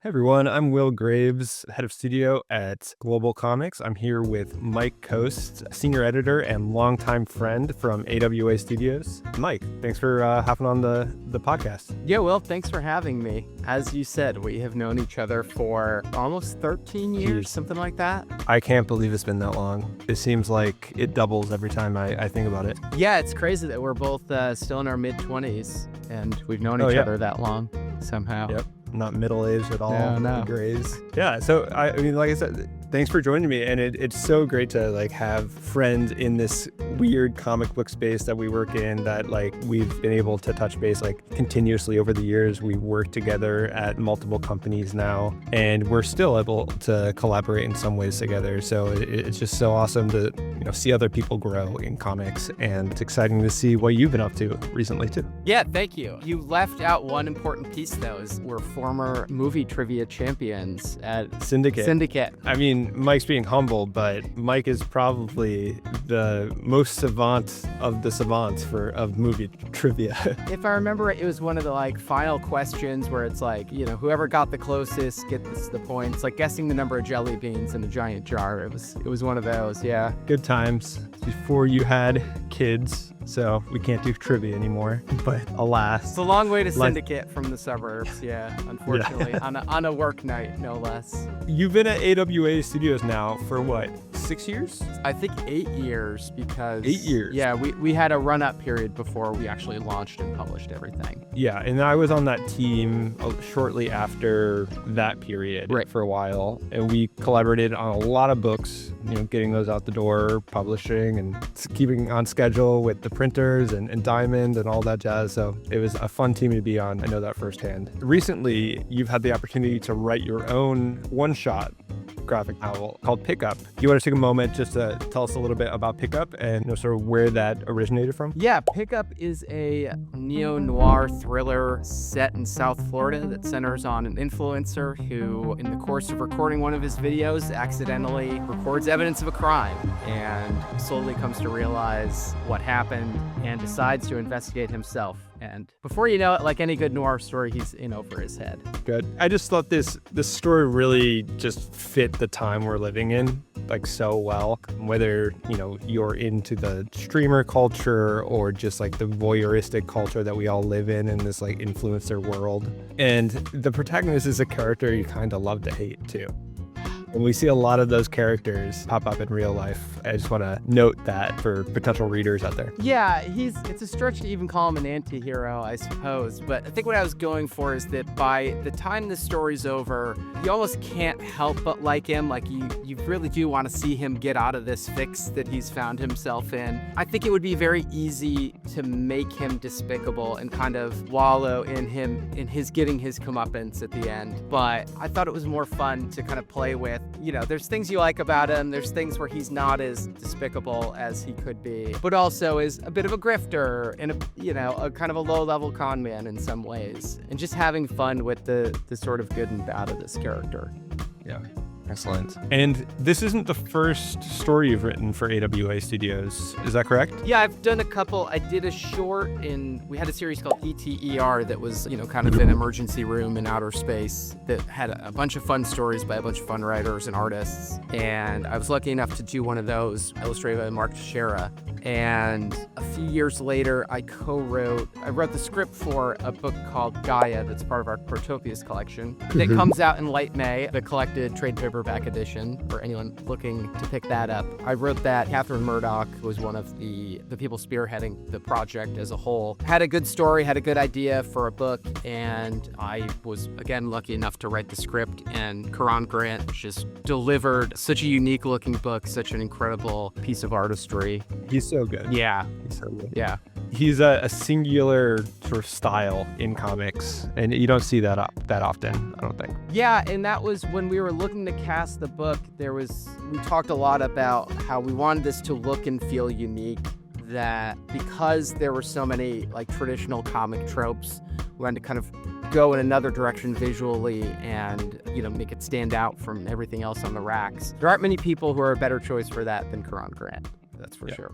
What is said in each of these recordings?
Hey everyone, I'm Will Graves, head of studio at GlobalComix. I'm here with Mike Coast, senior editor and longtime friend from AWA Studios. Mike, thanks for hopping on the podcast. Yeah, Will, thanks for having me. As you said, we have known each other for almost 13 years, something like that. I can't believe it's been that long. It seems like it doubles every time I think about it. Yeah, it's crazy that we're both still in our mid-20s and we've known each other that long somehow. Yep. Not middle-aged at all. No. Grays. Yeah, so I mean, like I said, thanks for joining me, and it's so great to have friends in this weird comic book space that we work in, that we've been able to touch base continuously over the years. We work together at multiple companies now, and we're still able to collaborate in some ways together. So it's just so awesome to see other people grow in comics, and it's exciting to see what you've been up to recently too. Yeah, thank you. You left out one important piece though, is we're former movie trivia champions at Syndicate. I mean, Mike's being humble, but Mike is probably the most savant of the savants of movie trivia. If I remember, it was one of the final questions where it's whoever got the closest gets the points, guessing the number of jelly beans in a giant jar. It was one of those, yeah. Good times before you had kids. So we can't do trivia anymore, but alas. It's a long way to Syndicate from the suburbs, yeah, unfortunately, yeah. on a work night, no less. You've been at AWA Studios now for what, 6 years? I think 8 years, because... 8 years? Yeah, we had a run-up period before we actually launched and published everything. Yeah, and I was on that team shortly after that period for a while, and we collaborated on a lot of books, getting those out the door, publishing, and keeping on schedule with the printers and Diamond and all that jazz. So it was a fun team to be on. I know that firsthand. Recently, you've had the opportunity to write your own one-shot graphic novel called Pickup. You want to take a moment just to tell us a little bit about Pickup and sort of where that originated from? Yeah, Pickup is a neo-noir thriller set in South Florida that centers on an influencer who, in the course of recording one of his videos, accidentally records evidence of a crime and slowly comes to realize what happened and decides to investigate himself. And before you know it, like any good noir story, he's in over his head. Good. I just thought this story really just fit the time we're living in so well. Whether, you're into the streamer culture or just the voyeuristic culture that we all live in this influencer world. And the protagonist is a character you kind of love to hate too. And we see a lot of those characters pop up in real life. I just want to note that for potential readers out there. Yeah, it's a stretch to even call him an anti-hero, I suppose. But I think what I was going for is that by the time the story's over, you almost can't help but like him. You really do want to see him get out of this fix that he's found himself in. I think it would be very easy to make him despicable and kind of wallow in his getting his comeuppance at the end. But I thought it was more fun to kind of play with. There's things you like about him. There's things where he's not as despicable as he could be, but also is a bit of a grifter and a kind of a low-level con man in some ways, and just having fun with the sort of good and bad of this character. Yeah. Excellent. And this isn't the first story you've written for AWA Studios, is that correct? Yeah, I've done a couple. I did a short we had a series called ETER that was, kind of an emergency room in outer space that had a bunch of fun stories by a bunch of fun writers and artists. And I was lucky enough to do one of those, illustrated by Mark Teixeira. And a few years later, I wrote the script for a book called Gaia that's part of our Protopias collection that comes out in late May, the collected trade paperback edition, for anyone looking to pick that up. I wrote that. Catherine Murdoch was one of the people spearheading the project as a whole. Had a good story, had a good idea for a book, and I was, again, lucky enough to write the script, and Karan Grant just delivered such a unique-looking book, such an incredible piece of artistry. He's so good. Yeah. He's so good. Yeah. He's a singular sort of style in comics, and you don't see that often, I don't think. Yeah, and that was when we were looking to cast the book. We talked a lot about how we wanted this to look and feel unique, that because there were so many traditional comic tropes, we wanted to kind of go in another direction visually and make it stand out from everything else on the racks. There aren't many people who are a better choice for that than Karan Grant. That's for sure.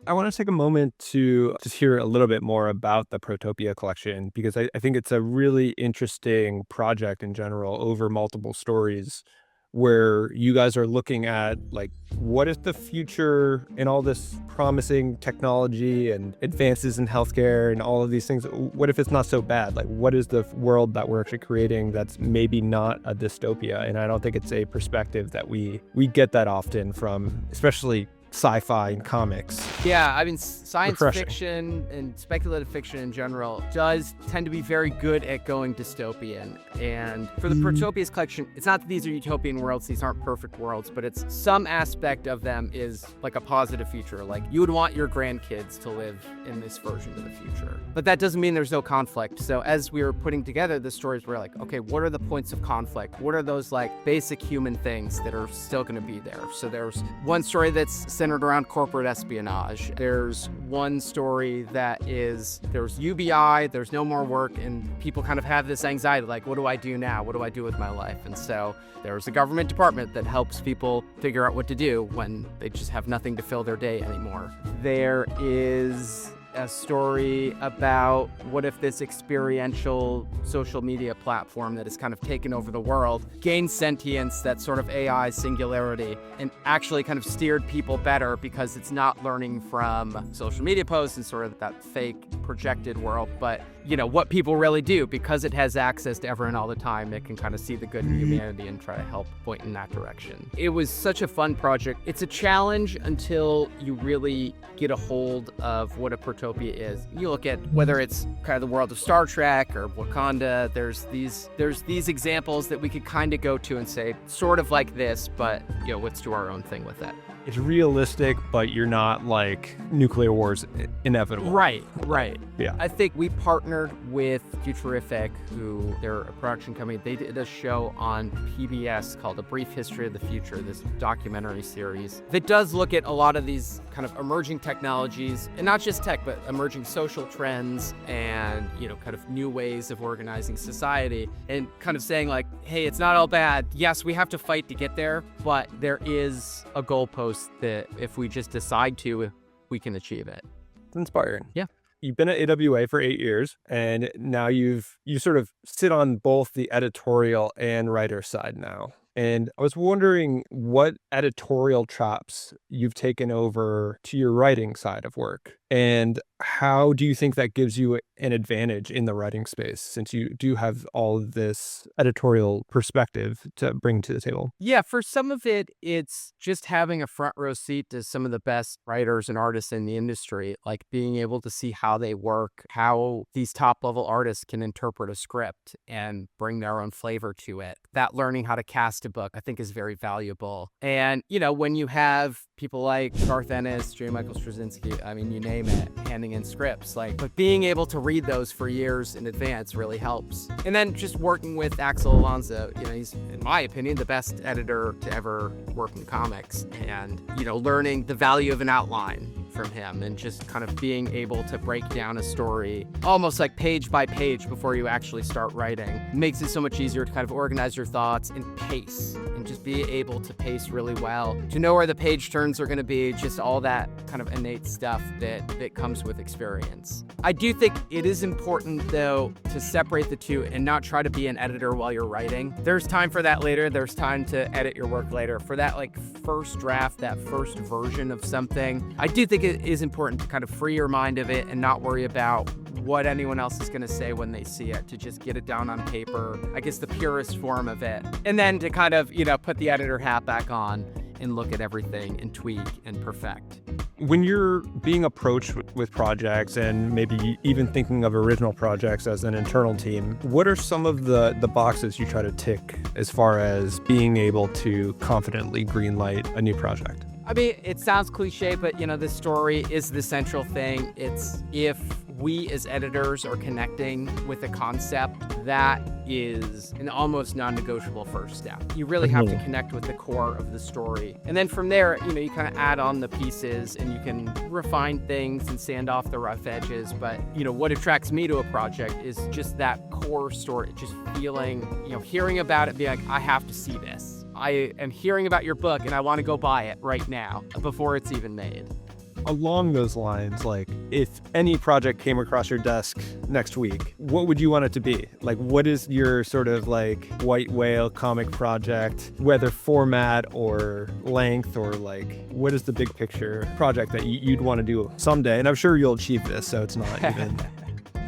I want to take a moment to just hear a little bit more about the Protopia collection, because I think it's a really interesting project in general over multiple stories, where you guys are looking at, like, what is the future in all this promising technology and advances in healthcare and all of these things? What if it's not so bad? Like, what is the world that we're actually creating that's maybe not a dystopia? And I don't think it's a perspective that we get that often from, especially sci-fi and comics. Yeah, I mean, science Refreshing. fiction and speculative fiction in general does tend to be very good at going dystopian. And for the Protopias collection, it's not that these are utopian worlds, these aren't perfect worlds, but it's some aspect of them is like a positive future. Like, you would want your grandkids to live in this version of the future. But that doesn't mean there's no conflict. So as we were putting together the stories, we're like, okay, what are the points of conflict? What are those like basic human things that are still going to be there? So there's one story that's centered around corporate espionage. There's one story that is, there's UBI, there's no more work, and people kind of have this anxiety, like, what do I do now? What do I do with my life? And so there's a government department that helps people figure out what to do when they just have nothing to fill their day anymore. There is a story about what if this experiential social media platform that has kind of taken over the world gained sentience, that sort of AI singularity, and actually kind of steered people better because it's not learning from social media posts and sort of that fake projected world, but what people really do. Because it has access to everyone all the time, it can kind of see the good in humanity and try to help point in that direction. It was such a fun project. It's a challenge until you really get a hold of what a Protopia is. You look at whether it's kind of the world of Star Trek or Wakanda, there's these examples that we could kind of go to and say, sort of like this, but let's do our own thing with it. It's realistic, but you're not like nuclear wars inevitable. Right. Yeah. I think we partnered with Futurific, who they're a production company. They did a show on PBS called A Brief History of the Future, this documentary series that does look at a lot of these kind of emerging technologies, and not just tech, but emerging social trends and, kind of new ways of organizing society, and kind of saying like, hey, it's not all bad. Yes, we have to fight to get there, but there is a goalpost that if we just decide to, we can achieve it. It's inspiring. Yeah. You've been at AWA for 8 years, and now you sort of sit on both the editorial and writer side now. And I was wondering what editorial chops you've taken over to your writing side of work, and how do you think that gives you an advantage in the writing space, since you do have all of this editorial perspective to bring to the table? Yeah, for some of it, it's just having a front row seat to some of the best writers and artists in the industry, like being able to see how they work, how these top level artists can interpret a script and bring their own flavor to it. That learning how to cast a book, I think, is very valuable. And, when you have people like Garth Ennis, J. Michael Straczynski, I mean, you name it, handing in scripts, but being able to read those for years in advance really helps. And then just working with Axel Alonso, he's, in my opinion, the best editor to ever work in comics, and, learning the value of an outline from him and just kind of being able to break down a story almost like page by page before you actually start writing makes it so much easier to kind of organize your thoughts and pace, and just be able to pace really well, to know where the page turns are going to be, just all that kind of innate stuff that comes with experience. I do think it is important, though, to separate the two and not try to be an editor while you're writing. There's time for that later. There's time to edit your work later. For that first draft, that first version of something, I do think it is important to kind of free your mind of it and not worry about what anyone else is going to say when they see it, to just get it down on paper, I guess the purest form of it. And then to kind of, put the editor hat back on and look at everything and tweak and perfect. When you're being approached with projects, and maybe even thinking of original projects as an internal team, what are some of the boxes you try to tick as far as being able to confidently greenlight a new project? I mean, it sounds cliche, but this story is the central thing. It's, if we as editors are connecting with a concept, that is an almost non-negotiable first step. You really have to connect with the core of the story. And then from there, you kind of add on the pieces and you can refine things and sand off the rough edges. But, what attracts me to a project is just that core story, just feeling, hearing about it, being like, I have to see this. I am hearing about your book and I want to go buy it right now before it's even made. along those lines, like if any project came across your desk next week, what would you want it to be? Like, what is your sort of like white whale comic project, whether format or length, or like what is the big picture project that you'd want to do someday? And I'm sure you'll achieve this, so it's not even...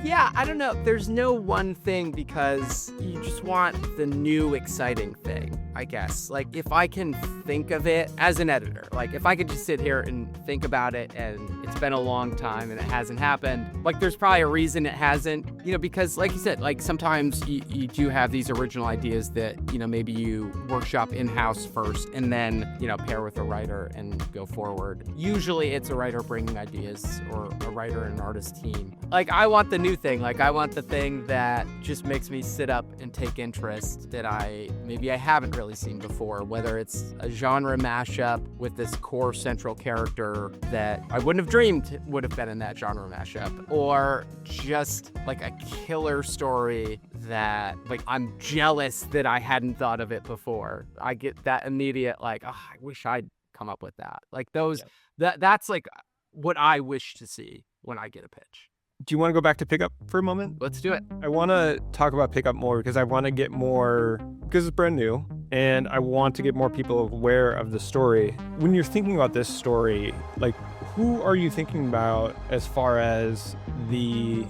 Yeah, I don't know. There's no one thing, because you just want the new exciting thing, I guess. Like, if I can think of it as an editor, like if I could just sit here and think about it and it's been a long time and it hasn't happened, like there's probably a reason it hasn't, because like you said, like sometimes you do have these original ideas that, maybe you workshop in-house first and then, pair with a writer and go forward. Usually it's a writer bringing ideas, or a writer and an artist team. Like, I want the new thing. Like, I want the thing that just makes me sit up and take interest, that maybe I haven't really seen before, whether it's a genre mashup with this core central character that I wouldn't have dreamed would have been in that genre mashup, or just like a killer story that, like, I'm jealous that I hadn't thought of it before. I get that immediate, like, oh, I wish I'd come up with that. Like those, that's like what I wish to see when I get a pitch. Do you want to go back to Pickup for a moment? Let's do it. I want to talk about Pickup more because I want to get more, because it's brand new, and I want to get more people aware of the story. When you're thinking about this story, like, who are you thinking about as far as the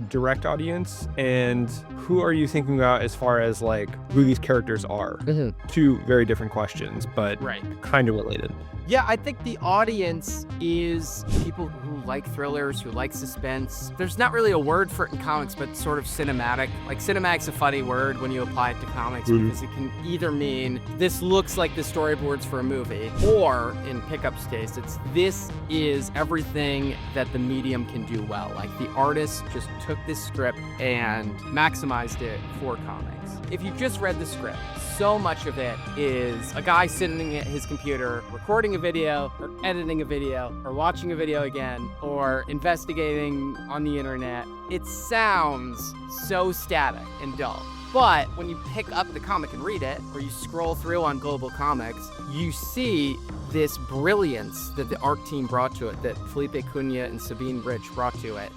direct audience, and who are you thinking about as far as like who these characters are? Mm-hmm. Two very different questions, but kind of related. Yeah, I think the audience is people who like thrillers, who like suspense. There's not really a word for it in comics, but sort of cinematic. Like, cinematic's a funny word when you apply it to comics, because it can either mean this looks like the storyboards for a movie, or in Pickup's case, this is everything that the medium can do well. Like, the artist just took this script and maximized it for comics. If you just read the script, so much of it is a guy sitting at his computer, recording a video, or editing a video, or watching a video again, or investigating on the internet. It sounds so static and dull. But when you pick up the comic and read it, or you scroll through on GlobalComix, you see this brilliance that the art team brought to it, that Felipe Cunha and Sabine Rich brought to it.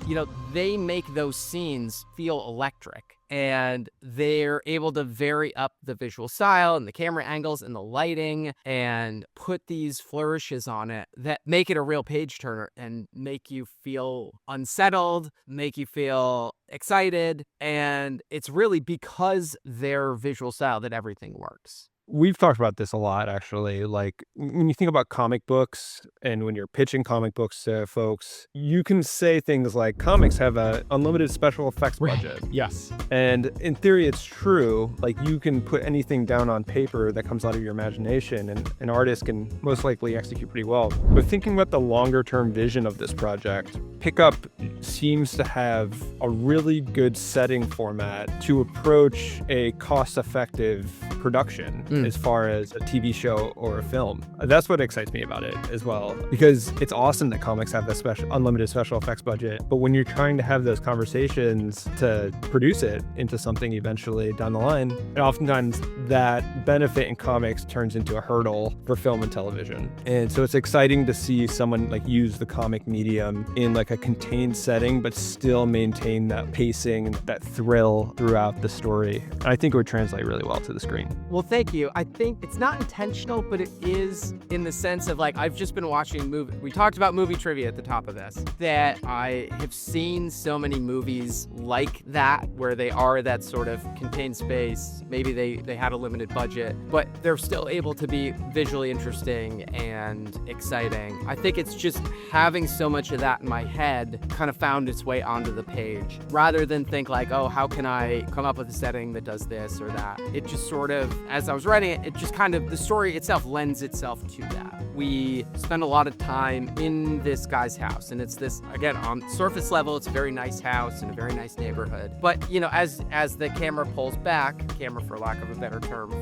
They make those scenes feel electric. And they're able to vary up the visual style and the camera angles and the lighting, and put these flourishes on it that make it a real page turner and make you feel unsettled, make you feel excited. And it's really because their visual style that everything works. We've talked about this a lot, actually. Like, when you think about comic books and when you're pitching comic books to folks, you can say things like comics have an unlimited special effects budget. Yes. And in theory, it's true. Like, you can put anything down on paper that comes out of your imagination, and an artist can most likely execute pretty well. But thinking about the longer term vision of this project, Pickup seems to have a really good setting format to approach a cost-effective production as far as a TV show or a film. That's what excites me about it as well, because it's awesome that comics have this unlimited special effects budget, but when you're trying to have those conversations to produce it into something eventually down the line, and oftentimes that benefit in comics turns into a hurdle for film and television. And so it's exciting to see someone like use the comic medium in like a contained setting, but still maintain that pacing and that thrill throughout the story. And I think it would translate really well to the screen. Well, thank you. I think it's not intentional, but it is in the sense of, like, I've just been watching we talked about movie trivia at the top of this, that I have seen so many movies like that, where they are that sort of contained space. Maybe they had a limited budget, but they're still able to be visually interesting and exciting. I think it's just having so much of that in my head kind of found its way onto the page, rather than think like, oh, how can I come up with a setting that does this or that? It just sort of, as I was writing it, it just kind of, the story itself lends itself to that. We spend a lot of time in this guy's house, and it's this, again, on surface level, it's a very nice house in a very nice neighborhood. But, as the camera pulls back, for lack of a better term,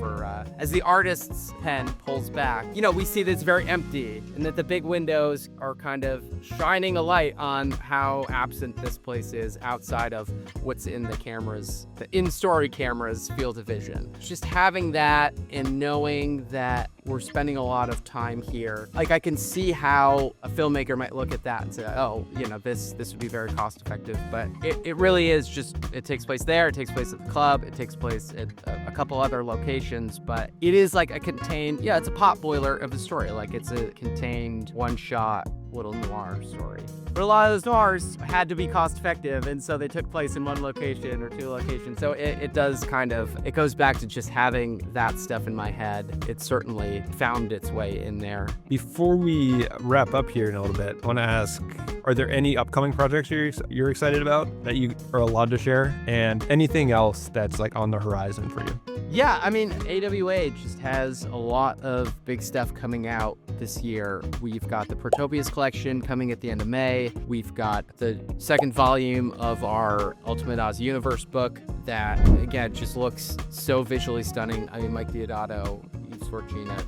as the artist's pen pulls back, we see that it's very empty, and that the big windows are kind of shining a light on how absent this place is outside of what's in the in-story camera's field of vision. Just having having that and knowing that we're spending a lot of time here, like I can see how a filmmaker might look at that and say, oh, this would be very cost effective. But it really is just, it takes place there, it takes place at the club, it takes place at a couple other locations, but it is like a contained, it's a pot boiler of a story. Like it's a contained one-shot little noir story. But a lot of those noirs had to be cost effective, and so they took place in one location or two locations. So it does it goes back to just having that stuff in my head. It certainly found its way in there. Before we wrap up here in a little bit, I want to ask, are there any upcoming projects you're excited about that you are allowed to share? And anything else that's like on the horizon for you? Yeah, I mean, AWA just has a lot of big stuff coming out this year. We've got the Protopias collection coming at the end of May. We've got the second volume of our Ultimate Oz Universe book that, again, just looks so visually stunning. I mean, Mike Deodato, Sorcina,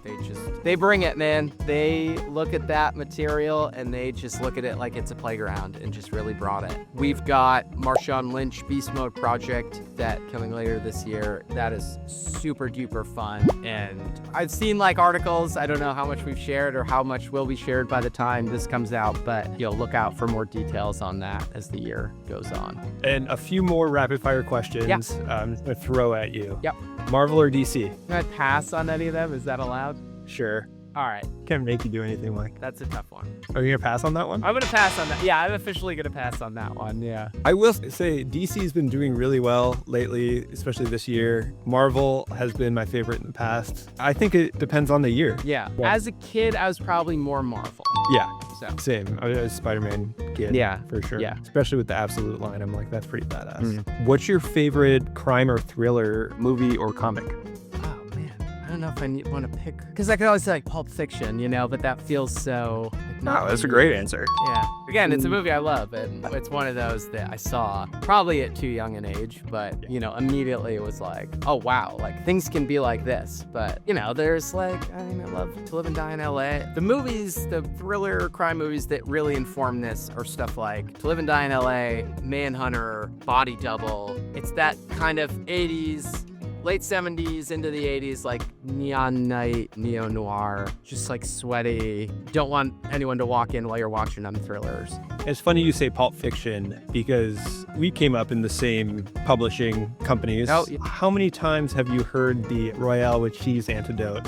they bring it, man. They look at that material and they just look at it like it's a playground and just really brought it. We've got Marshawn Lynch Beast Mode project that coming later this year. That is super duper fun. And I've seen like articles. I don't know how much we've shared or how much will be shared by the time this comes out, but look out for more details on that as the year goes on. And a few more rapid fire questions. Yeah. I'm going to throw at you. Yep. Marvel or DC? Can I pass on any of them? Is that allowed? Sure. All right. Can't make you do anything, Mike. That's a tough one. Are you going to pass on that one? I'm going to pass on that. Yeah, I'm officially going to pass on that one. Yeah. I will say DC's been doing really well lately, especially this year. Marvel has been my favorite in the past. I think it depends on the year. Yeah. As a kid, I was probably more Marvel. Yeah. So. Same. I was a Spider-Man kid. Yeah. For sure. Yeah. Especially with the Absolute line. I'm like, that's pretty badass. What's your favorite crime or thriller movie or comic? I don't know if I want to pick, because I could always say like Pulp Fiction, but that feels so. No, that's a great answer. Yeah. Again, it's a movie I love, and it's one of those that I saw probably at too young an age, but immediately it was like, oh wow, like things can be like this. But there's like, I love To Live and Die in LA. The movies, the thriller crime movies that really inform this are stuff like To Live and Die in LA, Manhunter, Body Double. It's that kind of 80s. Late 70s into the 80s, like neon night, neo-noir, just like sweaty. Don't want anyone to walk in while you're watching them thrillers. It's funny you say Pulp Fiction because we came up in the same publishing companies. Oh, yeah. How many times have you heard the Royale with cheese antidote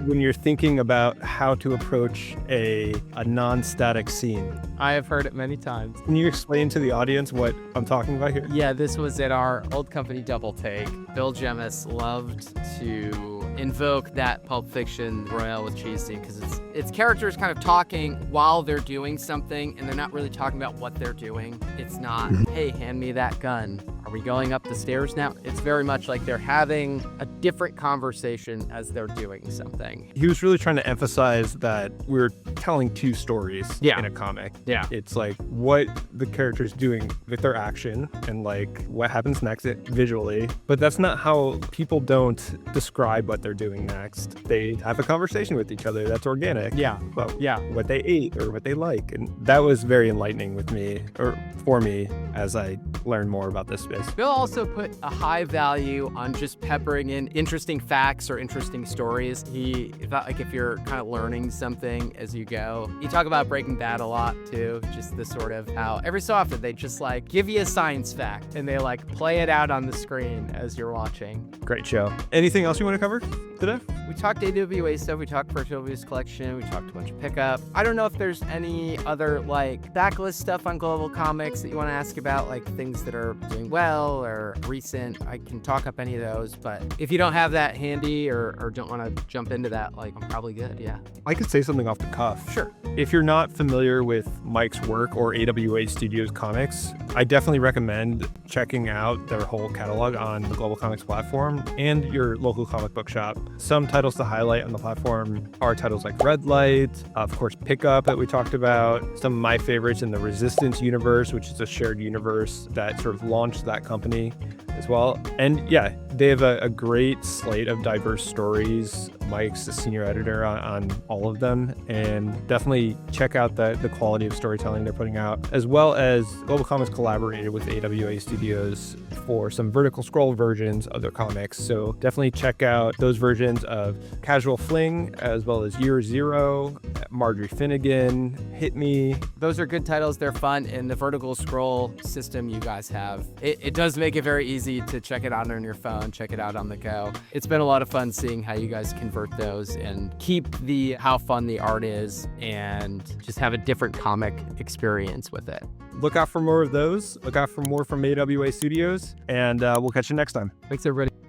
when you're thinking about how to approach a non-static scene? I have heard it many times. Can you explain to the audience what I'm talking about here? Yeah, this was at our old company Double Take. Bill Jemis loved to invoke that Pulp Fiction Royale with cheese scene because it's characters kind of talking while they're doing something, and they're not really talking about what they're doing. It's not, hey, hand me that gun. Are we going up the stairs now? It's very much like they're having a different conversation as they're doing something. He was really trying to emphasize that we're telling two stories in a comic. Yeah. It's like what the character's doing with their action and like what happens next visually. But that's not how people don't describe what they're doing next. They have a conversation with each other that's organic. Yeah. About what they ate or what they like. And that was very enlightening with me, or for me, as I learned more about this space. Bill also put a high value on just peppering in interesting facts or interesting stories. He thought like if you're kind of learning something as you go. You talk about Breaking Bad a lot too, just the sort of how every so often they just like give you a science fact and they like play it out on the screen as you're watching. Great show. Anything else you want to cover today? We talked AWA stuff, we talked Protopias collection, we talked a bunch of pickup. I don't know if there's any other like backlist stuff on GlobalComix that you want to ask about, like things that are doing well or recent. I can talk up any of those, but if you don't have that handy or don't want to jump into that, like I'm probably good, yeah. I could say something off the cuff. Sure. If you're not familiar with Mike's work or AWA Studios comics, I definitely recommend checking out their whole catalog on the GlobalComix platform and your local comic book shop. Some titles to highlight on the platform are titles like Red Light, of course Pickup that we talked about, some of my favorites in the Resistance universe, which is a shared universe that sort of launched that company as well. And yeah, They have a great slate of diverse stories. Mike's the senior editor on all of them, and definitely check out the quality of storytelling they're putting out, as well as GlobalComix collaborated with AWA Studios for some vertical scroll versions of their comics. So definitely check out those versions of Casual Fling, as well as Year Zero, Marjorie Finnegan, Hit Me. Those are good titles. They're fun, and the vertical scroll system you guys have, it does make it very easy to check it out on your phone, check it out on the go. It's been a lot of fun seeing how you guys convert those and keep how fun the art is and just have a different comic experience with it. Look out for more of those. Look out for more from AWA Studios, and we'll catch you next time. Thanks, everybody.